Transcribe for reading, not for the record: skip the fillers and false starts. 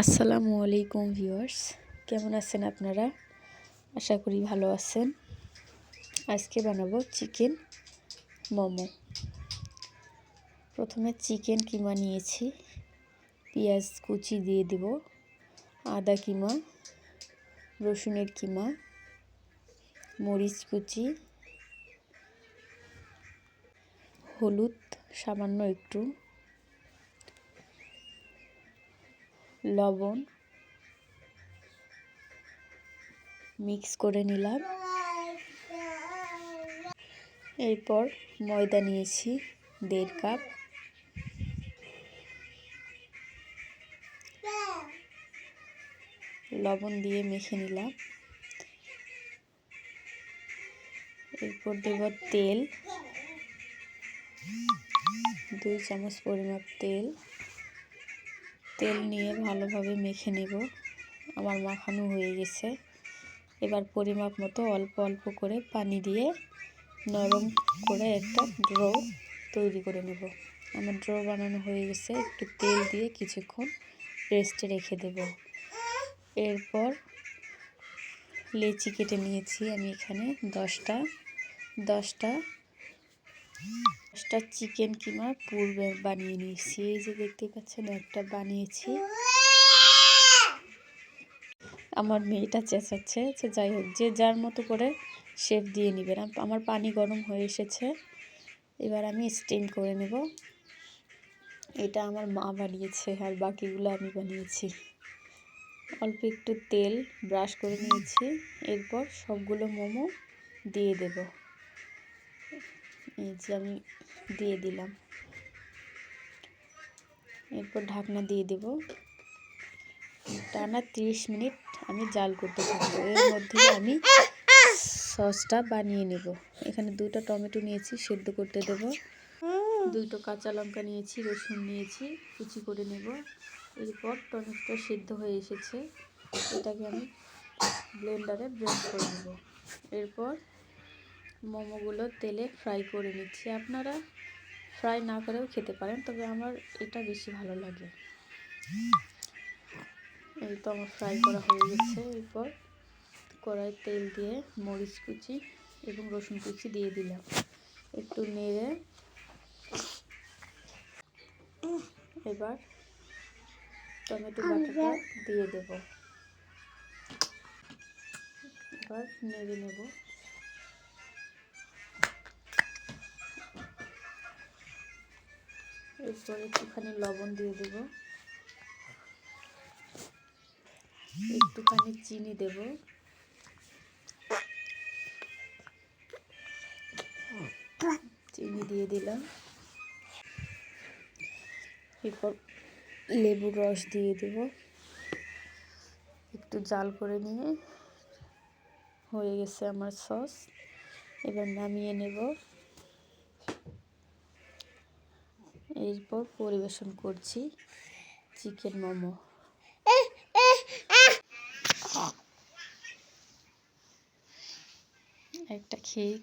আসসালামু আলাইকুম ভিউয়ার্স, কেমন আছেন আপনারা? আশা করি ভালো আছেন। আজকে বানাবো চিকেন মোমো। প্রথমে চিকেন কিমা নিয়েছি, পেঁয়াজ কুচি দিয়ে দেব, আদা কিমা, রসুনের কিমা, মরিচ কুচি, হলুদ সামান্য একটু, লবণ মিক্স করে নিলাম। এরপর ময়দা নিয়েছি 1.5 কাপ, লবণ দিয়ে মেখে নিলাম। এরপর দেব তেল, 2 চামচ পরিমাপ তেল নিয়ে ভালোভাবে মেখে নেব। আমার মাখানো হয়ে গেছে। এবার পরিমাপ মতো অল্প অল্প করে পানি দিয়ে নরম করে একটা ডো তৈরি করে নেব। আমার ডো বানানো হয়ে গেছে। একটু তেল দিয়ে কিছুক্ষণ রেস্টে রেখে দেব। এরপর লেচি কেটে নিয়েছি আমি এখানে 10টা চিকেন কিমা পূর্বে বানিয়ে নিয়েছি। এই যে দেখতে পাচ্ছেন একটা বানিয়েছি। আমার মেয়েটা চেঁচাচ্ছে, যাই হোক, যে যার মতো করে শেপ দিয়ে নেবেন। আমার পানি গরম হয়ে এসেছে, এবার আমি স্টিম করে নেব। এটা আমার মা বানিয়েছে আর বাকিগুলো আমি বানিয়েছি। অল্প একটু তেল ব্রাশ করে নিয়েছি। এরপর সবগুলো মোমো দিয়ে দেব। এই যে আমি দিয়ে দিলাম। এরপর ঢাকনা দিয়ে দেব। টানা 30 মিনিট আমি জাল করতে থাকবো। এর মধ্যে আমি সসটা বানিয়ে নেব। এখানে 2টা টমেটো নিয়েছি, সেদ্ধ করতে দেব। 2টো কাঁচা লঙ্কা নিয়েছি, রসুন নিয়েছি, কুচি করে নেব। এরপর টমেটোটা সেদ্ধ হয়ে এসেছে, এটাকে আমি ব্লেন্ডারে ব্লেন্ড করে নেব। এরপর মোমোগুলো তেলে ফ্রাই করে নিচ্ছি। আপনারা ফ্রাই না করেও খেতে পারেন, তবে আমার এটা বেশি ভালো লাগে। এই তো আমার ফ্রাই করা হয়ে গেছে। এরপর কড়াই তেল দিয়ে মরিচ কুচি এবং রসুন কুচি দিয়ে দিলাম। একটু নেড়ে এবার টমেটো বাটাটা দিয়ে দেব। এবার নেড়ে নেব। এরপর একটুখানি লবণ দিয়ে দেব, একটুখানি চিনি দেব, চিনি দিয়ে দিলাম। এরপর লেবুর রস দিয়ে দেব। একটু জাল করে নিয়ে হয়ে গেছে আমার সস। এবার নামিয়ে নেব। এরপর পরিবেশন করছি চিকেন মোমো। একটা খেয়ে